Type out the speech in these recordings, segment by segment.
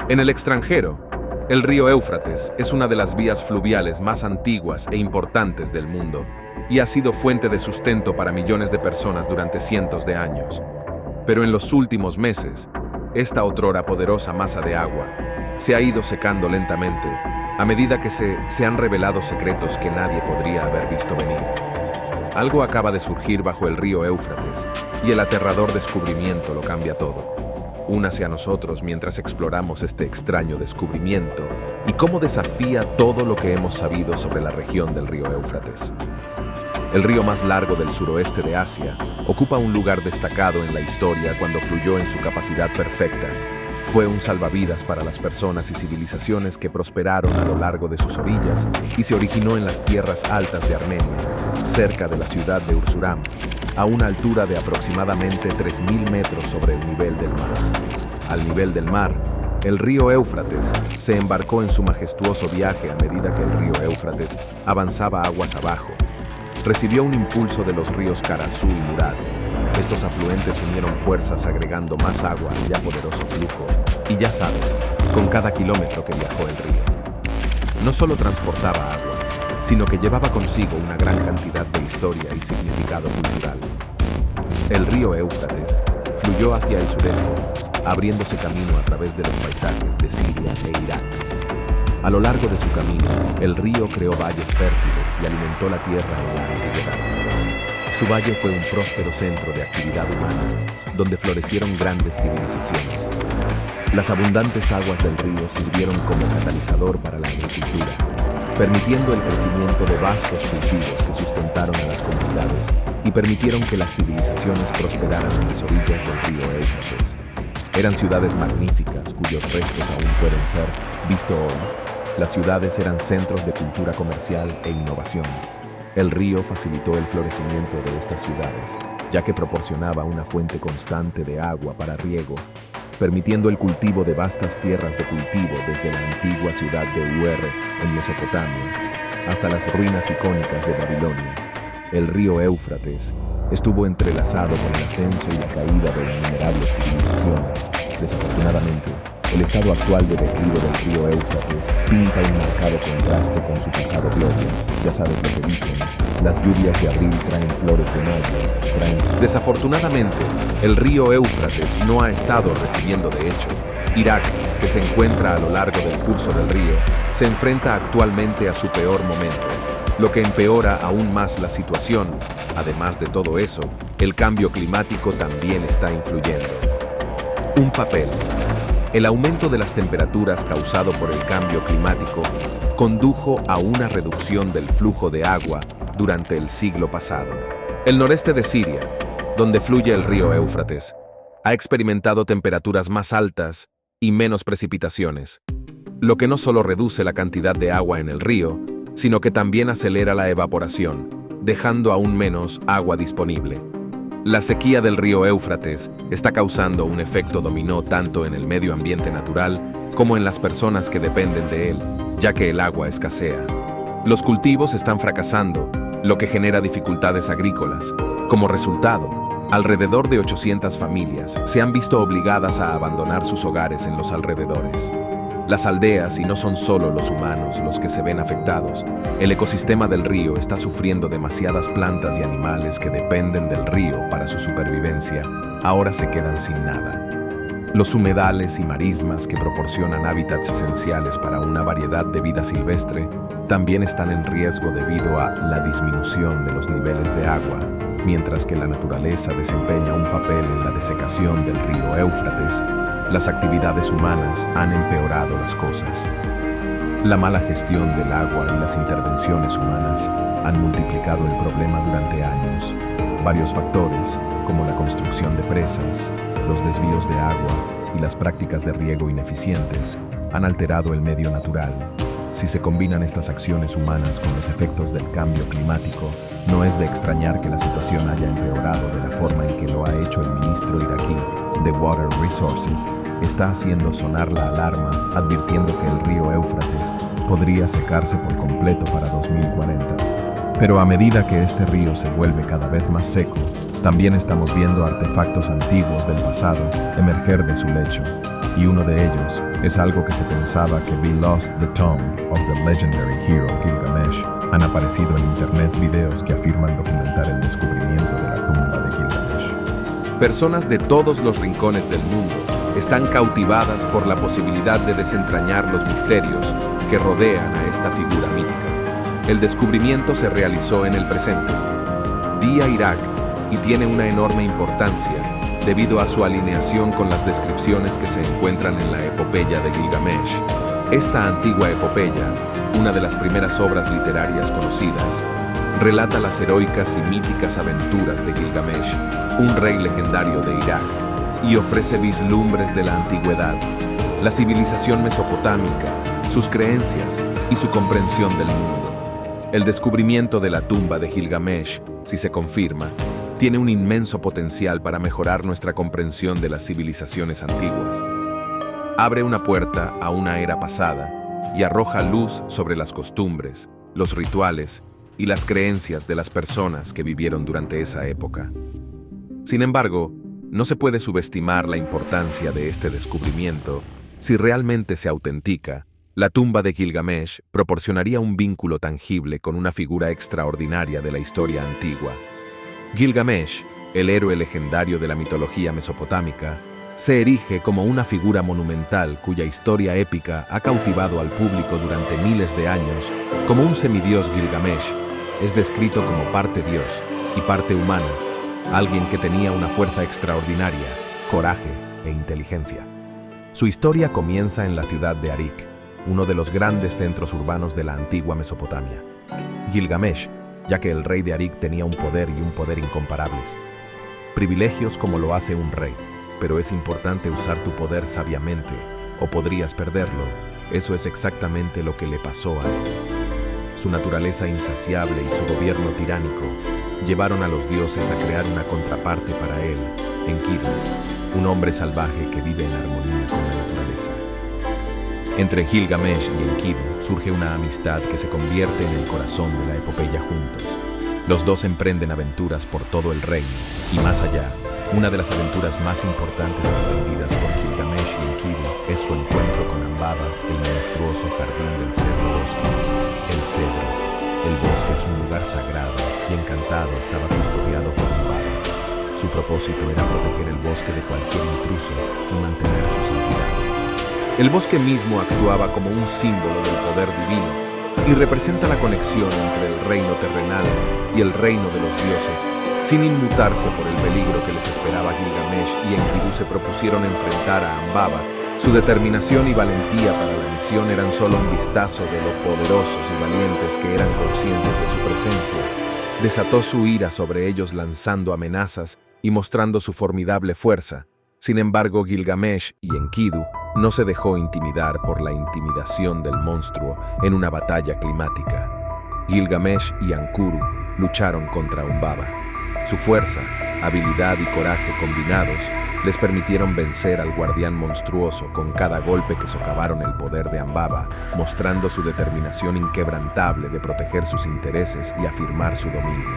En el extranjero, el río Éufrates es una de las vías fluviales más antiguas e importantes del mundo y ha sido fuente de sustento para millones de personas durante cientos de años. Pero en los últimos meses, esta otrora poderosa masa de agua se ha ido secando lentamente a medida que se han revelado secretos que nadie podría haber visto venir. Algo acaba de surgir bajo el río Éufrates y el aterrador descubrimiento lo cambia todo. Únase a nosotros mientras exploramos este extraño descubrimiento y cómo desafía todo lo que hemos sabido sobre la región del río Éufrates. El río más largo del suroeste de Asia ocupa un lugar destacado en la historia cuando fluyó en su capacidad perfecta. Fue un salvavidas para las personas y civilizaciones que prosperaron a lo largo de sus orillas y se originó en las tierras altas de Armenia, cerca de la ciudad de Ursuram, a una altura de aproximadamente 3.000 metros sobre el nivel del mar. Al nivel del mar, el río Éufrates se embarcó en su majestuoso viaje a medida que el río Éufrates avanzaba aguas abajo. Recibió un impulso de los ríos Karasú y Murat. Estos afluentes unieron fuerzas agregando más agua al ya poderoso flujo. Y ya sabes, con cada kilómetro que viajó el río, no solo transportaba agua, sino que llevaba consigo una gran cantidad de historia y significado cultural. El río Éufrates fluyó hacia el sureste, abriéndose camino a través de los paisajes de Siria e Irak. A lo largo de su camino, el río creó valles fértiles y alimentó la tierra en la antigüedad. Su valle fue un próspero centro de actividad humana, donde florecieron grandes civilizaciones. Las abundantes aguas del río sirvieron como catalizador para la agricultura, permitiendo el crecimiento de vastos cultivos que sustentaron a las comunidades y permitieron que las civilizaciones prosperaran en las orillas del río Éufrates. Eran ciudades magníficas cuyos restos aún pueden ser vistos hoy. Las ciudades eran centros de cultura comercial e innovación. El río facilitó el florecimiento de estas ciudades, ya que proporcionaba una fuente constante de agua para riego, permitiendo el cultivo de vastas tierras de cultivo desde la antigua ciudad de Ur en Mesopotamia hasta las ruinas icónicas de Babilonia. El río Éufrates estuvo entrelazado con el ascenso y la caída de innumerables civilizaciones. Desafortunadamente, el estado actual de declive del río Éufrates pinta un marcado contraste con su pasado gloria. Ya sabes lo que dicen, las lluvias de abril traen flores de mayo, Desafortunadamente, el río Éufrates no ha estado recibiendo de hecho. Irak, que se encuentra a lo largo del curso del río, se enfrenta actualmente a su peor momento, lo que empeora aún más la situación. Además de todo eso, el cambio climático también está influyendo. Un papel. El aumento de las temperaturas causado por el cambio climático condujo a una reducción del flujo de agua durante el siglo pasado. El noreste de Siria, donde fluye el río Éufrates, ha experimentado temperaturas más altas y menos precipitaciones, lo que no solo reduce la cantidad de agua en el río, sino que también acelera la evaporación, dejando aún menos agua disponible. La sequía del río Éufrates está causando un efecto dominó tanto en el medio ambiente natural como en las personas que dependen de él, ya que el agua escasea. Los cultivos están fracasando, lo que genera dificultades agrícolas. Como resultado, alrededor de 800 familias se han visto obligadas a abandonar sus hogares en los alrededores. Las aldeas, y no son solo los humanos los que se ven afectados, el ecosistema del río está sufriendo. Demasiadas plantas y animales que dependen del río para su supervivencia ahora se quedan sin nada. Los humedales y marismas que proporcionan hábitats esenciales para una variedad de vida silvestre también están en riesgo debido a la disminución de los niveles de agua, mientras que la naturaleza desempeña un papel en la desecación del río Éufrates. Las actividades humanas han empeorado las cosas. La mala gestión del agua y las intervenciones humanas han multiplicado el problema durante años. Varios factores, como la construcción de presas, los desvíos de agua y las prácticas de riego ineficientes, han alterado el medio natural. Si se combinan estas acciones humanas con los efectos del cambio climático, no es de extrañar que la situación haya empeorado de la forma en que lo ha hecho el ministro iraquí de Water Resources. Está haciendo sonar la alarma, advirtiendo que el río Éufrates podría secarse por completo para 2040. Pero a medida que este río se vuelve cada vez más seco, también estamos viendo artefactos antiguos del pasado emerger de su lecho. y uno de ellos es algo que se pensaba que We Lost the Tomb of the Legendary Hero Gilgamesh. Han aparecido en internet videos que afirman documentar el descubrimiento de la tumba de Gilgamesh. Personas de todos los rincones del mundo están cautivadas por la posibilidad de desentrañar los misterios que rodean a esta figura mítica. El descubrimiento se realizó en el presente, día Irak, y tiene una enorme importancia debido a su alineación con las descripciones que se encuentran en la epopeya de Gilgamesh. Esta antigua epopeya, una de las primeras obras literarias conocidas, relata las heroicas y míticas aventuras de Gilgamesh, un rey legendario de Irak, y ofrece vislumbres de la antigüedad, la civilización mesopotámica, sus creencias y su comprensión del mundo. El descubrimiento de la tumba de Gilgamesh, si se confirma, tiene un inmenso potencial para mejorar nuestra comprensión de las civilizaciones antiguas. Abre una puerta a una era pasada y arroja luz sobre las costumbres, los rituales y las creencias de las personas que vivieron durante esa época. Sin embargo, no se puede subestimar la importancia de este descubrimiento. Si realmente se autentica, la tumba de Gilgamesh proporcionaría un vínculo tangible con una figura extraordinaria de la historia antigua. Gilgamesh, el héroe legendario de la mitología mesopotámica, se erige como una figura monumental cuya historia épica ha cautivado al público durante miles de años. Como un semidios, Gilgamesh es descrito como parte dios y parte humano, alguien que tenía una fuerza extraordinaria, coraje e inteligencia. Su historia comienza en la ciudad de Arik, uno de los grandes centros urbanos de la antigua Mesopotamia. Gilgamesh, ya que el rey de Arik tenía un poder incomparables. Privilegios como lo hace un rey, pero es importante usar tu poder sabiamente, o podrías perderlo. Eso es exactamente lo que le pasó a él. Su naturaleza insaciable y su gobierno tiránico llevaron a los dioses a crear una contraparte para él, Enkidu, un hombre salvaje que vive en armonía con la naturaleza. Entre Gilgamesh y Enkidu surge una amistad que se convierte en el corazón de la epopeya juntos. Los dos emprenden aventuras por todo el reino y más allá. Una de las aventuras más importantes emprendidas por Gilgamesh y Enkidu es su encuentro con Ambaba, el monstruoso jardín del Cedro Bosque. El Cedro, el bosque es un lugar sagrado y encantado, estaba custodiado por Ambaba. Su propósito era proteger el bosque de cualquier intruso y mantener su santidad. El bosque mismo actuaba como un símbolo del poder divino y representa la conexión entre el reino terrenal y el reino de los dioses. Sin inmutarse por el peligro que les esperaba, Gilgamesh y Enkidu se propusieron enfrentar a Ambaba. Su determinación y valentía para la misión eran solo un vistazo de lo poderosos y valientes que eran conscientes de su presencia. Desató su ira sobre ellos lanzando amenazas y mostrando su formidable fuerza. Sin embargo, Gilgamesh y Enkidu no se dejó intimidar por la intimidación del monstruo en una batalla climática. Gilgamesh y Ankuru lucharon contra Umbaba. Su fuerza, habilidad y coraje combinados les permitieron vencer al guardián monstruoso con cada golpe que socavaron el poder de Ambaba, mostrando su determinación inquebrantable de proteger sus intereses y afirmar su dominio.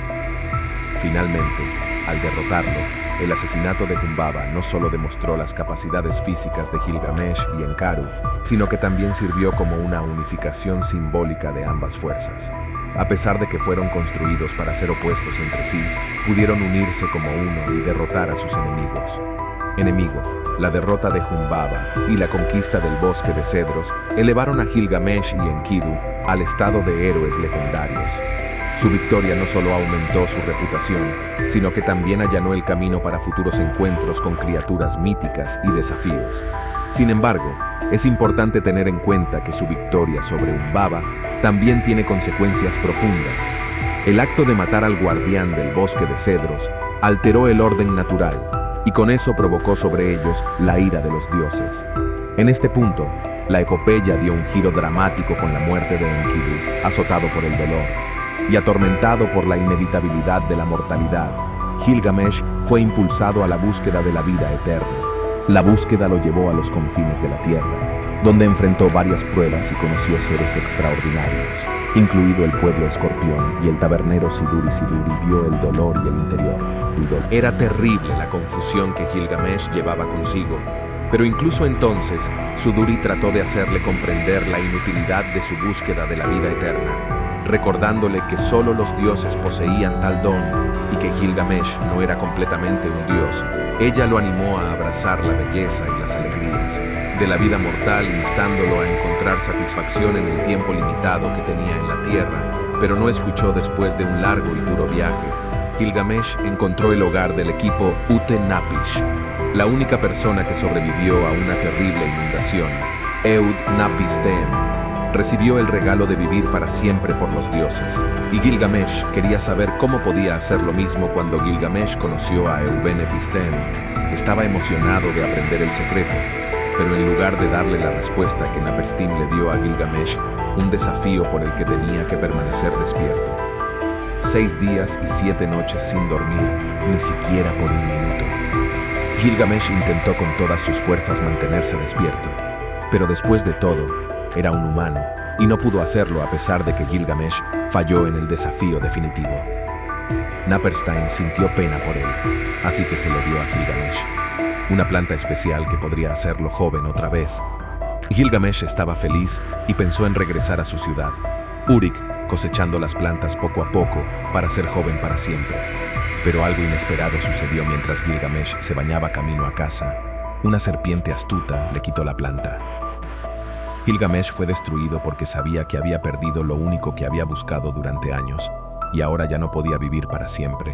Finalmente, al derrotarlo, el asesinato de Humbaba no solo demostró las capacidades físicas de Gilgamesh y Enkidu, sino que también sirvió como una unificación simbólica de ambas fuerzas. A pesar de que fueron construidos para ser opuestos entre sí, pudieron unirse como uno y derrotar a sus enemigos. La derrota de Humbaba y la conquista del bosque de cedros elevaron a Gilgamesh y Enkidu al estado de héroes legendarios. Su victoria no solo aumentó su reputación, sino que también allanó el camino para futuros encuentros con criaturas míticas y desafíos. Sin embargo, es importante tener en cuenta que su victoria sobre Humbaba también tiene consecuencias profundas. El acto de matar al guardián del bosque de cedros alteró el orden natural y con eso provocó sobre ellos la ira de los dioses. En este punto, la epopeya dio un giro dramático con la muerte de Enkidu, azotado por el dolor y atormentado por la inevitabilidad de la mortalidad. Gilgamesh fue impulsado a la búsqueda de la vida eterna. La búsqueda lo llevó a los confines de la tierra, donde enfrentó varias pruebas y conoció seres extraordinarios, incluido el pueblo escorpión, y el tabernero Siduri vio el dolor y el interior. Era terrible la confusión que Gilgamesh llevaba consigo. Pero incluso entonces, Suduri trató de hacerle comprender la inutilidad de su búsqueda de la vida eterna, recordándole que solo los dioses poseían tal don y que Gilgamesh no era completamente un dios. Ella lo animó a abrazar la belleza y las alegrías de la vida mortal, instándolo a encontrar satisfacción en el tiempo limitado que tenía en la tierra, pero no escuchó. Después de un largo y duro viaje, Gilgamesh encontró el hogar del equipo Ute-Napish, la única persona que sobrevivió a una terrible inundación. Eud-Napistem recibió el regalo de vivir para siempre por los dioses, y Gilgamesh quería saber cómo podía hacer lo mismo. Cuando Gilgamesh conoció a Eubene-Pistem, estaba emocionado de aprender el secreto, pero en lugar de darle la respuesta que Naperstim le dio a Gilgamesh, un desafío por el que tenía que permanecer despierto. 6 días y 7 noches sin dormir, ni siquiera por un minuto. Gilgamesh intentó con todas sus fuerzas mantenerse despierto, pero después de todo, era un humano, y no pudo hacerlo a pesar de que Gilgamesh falló en el desafío definitivo. Naperstim sintió pena por él, así que se lo dio a Gilgamesh, una planta especial que podría hacerlo joven otra vez. Gilgamesh estaba feliz y pensó en regresar a su ciudad, Uruk, cosechando las plantas poco a poco para ser joven para siempre. Pero algo inesperado sucedió mientras Gilgamesh se bañaba camino a casa. Una serpiente astuta le quitó la planta. Gilgamesh fue destruido porque sabía que había perdido lo único que había buscado durante años, y ahora ya no podía vivir para siempre.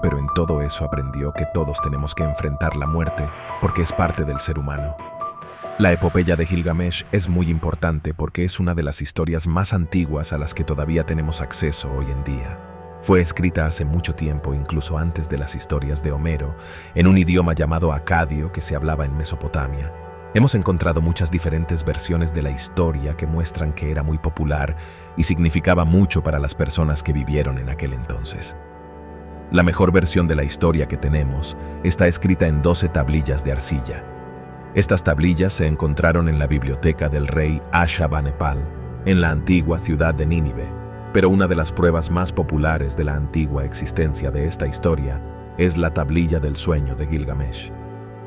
Pero en todo eso aprendió que todos tenemos que enfrentar la muerte porque es parte del ser humano. La epopeya de Gilgamesh es muy importante porque es una de las historias más antiguas a las que todavía tenemos acceso hoy en día. Fue escrita hace mucho tiempo, incluso antes de las historias de Homero, en un idioma llamado acadio que se hablaba en Mesopotamia. Hemos encontrado muchas diferentes versiones de la historia que muestran que era muy popular y significaba mucho para las personas que vivieron en aquel entonces. La mejor versión de la historia que tenemos está escrita en 12 tablillas de arcilla. Estas tablillas se encontraron en la biblioteca del rey Ashurbanipal, en la antigua ciudad de Nínive. Pero una de las pruebas más populares de la antigua existencia de esta historia es la tablilla del sueño de Gilgamesh.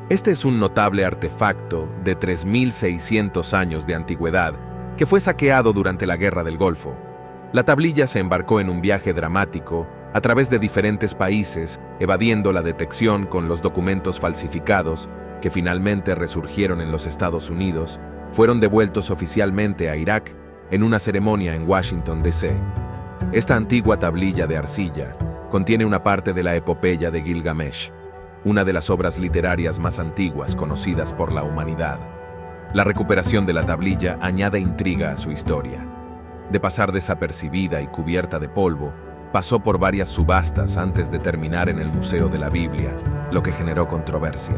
Este es un notable artefacto de 3600 años de antigüedad que fue saqueado durante la Guerra del Golfo. La tablilla se embarcó en un viaje dramático a través de diferentes países, evadiendo la detección con los documentos falsificados que finalmente resurgieron en los Estados Unidos. Fueron devueltos oficialmente a Irak en una ceremonia en Washington, D.C. Esta antigua tablilla de arcilla contiene una parte de la epopeya de Gilgamesh, una de las obras literarias más antiguas conocidas por la humanidad. La recuperación de la tablilla añade intriga a su historia. De pasar desapercibida y cubierta de polvo, pasó por varias subastas antes de terminar en el Museo de la Biblia, lo que generó controversia.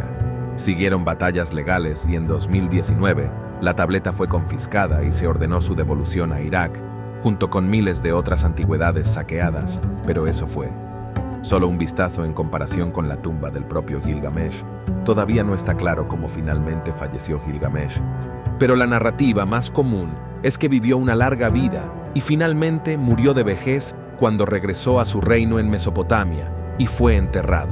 Siguieron batallas legales y en 2019, la tableta fue confiscada y se ordenó su devolución a Irak, junto con miles de otras antigüedades saqueadas, pero eso fue solo un vistazo en comparación con la tumba del propio Gilgamesh. Todavía no está claro cómo finalmente falleció Gilgamesh, pero la narrativa más común es que vivió una larga vida y finalmente murió de vejez cuando regresó a su reino en Mesopotamia y fue enterrado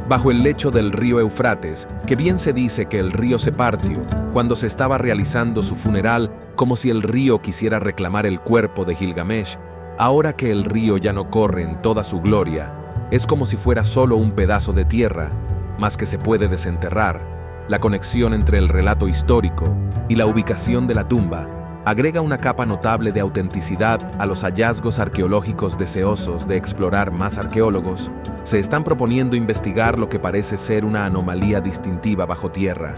bajo el lecho del río Éufrates, que bien se dice que el río se partió cuando se estaba realizando su funeral, como si el río quisiera reclamar el cuerpo de Gilgamesh. Ahora que el río ya no corre en toda su gloria, es como si fuera solo un pedazo de tierra, más que se puede desenterrar. La conexión entre el relato histórico y la ubicación de la tumba agrega una capa notable de autenticidad a los hallazgos arqueológicos. Deseosos de explorar más, arqueólogos se están proponiendo investigar lo que parece ser una anomalía distintiva bajo tierra.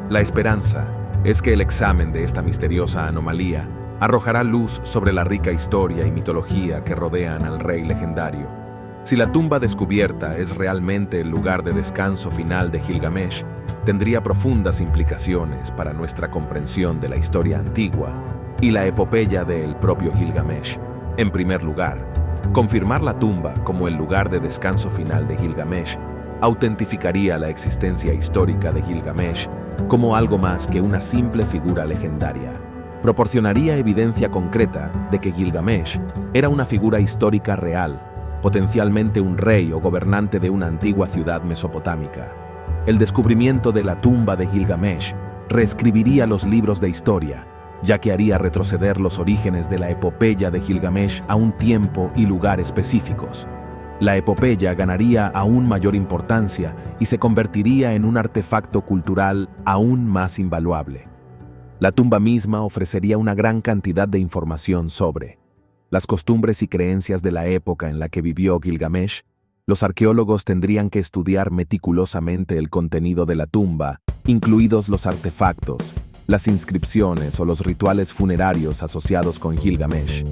La esperanza es que el examen de esta misteriosa anomalía arrojará luz sobre la rica historia y mitología que rodean al rey legendario. Si la tumba descubierta es realmente el lugar de descanso final de Gilgamesh, tendría profundas implicaciones para nuestra comprensión de la historia antigua y la epopeya del propio Gilgamesh. En primer lugar, confirmar la tumba como el lugar de descanso final de Gilgamesh autentificaría la existencia histórica de Gilgamesh como algo más que una simple figura legendaria. Proporcionaría evidencia concreta de que Gilgamesh era una figura histórica real, potencialmente un rey o gobernante de una antigua ciudad mesopotámica. El descubrimiento de la tumba de Gilgamesh reescribiría los libros de historia, ya que haría retroceder los orígenes de la epopeya de Gilgamesh a un tiempo y lugar específicos. La epopeya ganaría aún mayor importancia y se convertiría en un artefacto cultural aún más invaluable. La tumba misma ofrecería una gran cantidad de información sobre las costumbres y creencias de la época en la que vivió Gilgamesh. Los arqueólogos tendrían que estudiar meticulosamente el contenido de la tumba, incluidos los artefactos, las inscripciones o los rituales funerarios asociados con Gilgamesh.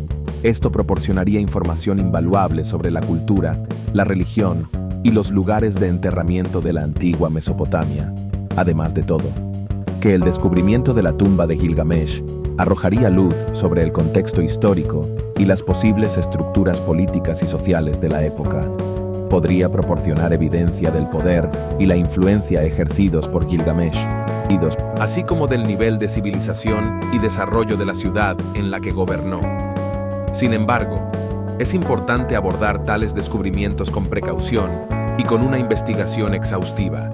Esto proporcionaría información invaluable sobre la cultura, la religión y los lugares de enterramiento de la antigua Mesopotamia. Además de todo, que el descubrimiento de la tumba de Gilgamesh arrojaría luz sobre el contexto histórico y las posibles estructuras políticas y sociales de la época. Podría proporcionar evidencia del poder y la influencia ejercidos por Gilgamesh, así como del nivel de civilización y desarrollo de la ciudad en la que gobernó. Sin embargo, es importante abordar tales descubrimientos con precaución y con una investigación exhaustiva.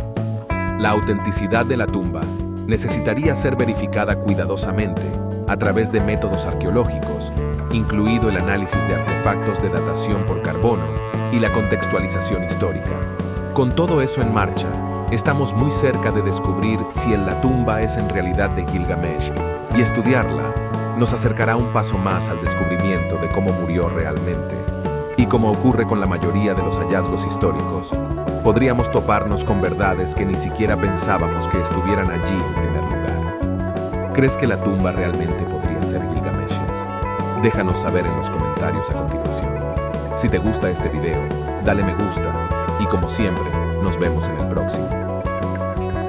La autenticidad de la tumba necesitaría ser verificada cuidadosamente a través de métodos arqueológicos, incluido el análisis de artefactos de datación por carbono y la contextualización histórica. Con todo eso en marcha, estamos muy cerca de descubrir si la tumba es en realidad de Gilgamesh, y estudiarla nos acercará un paso más al descubrimiento de cómo murió realmente. Y como ocurre con la mayoría de los hallazgos históricos, podríamos toparnos con verdades que ni siquiera pensábamos que estuvieran allí en primer lugar. ¿Crees que la tumba realmente podría ser Gilgamesh's? Déjanos saber en los comentarios a continuación. Si te gusta este video, dale me gusta y como siempre, nos vemos en el próximo.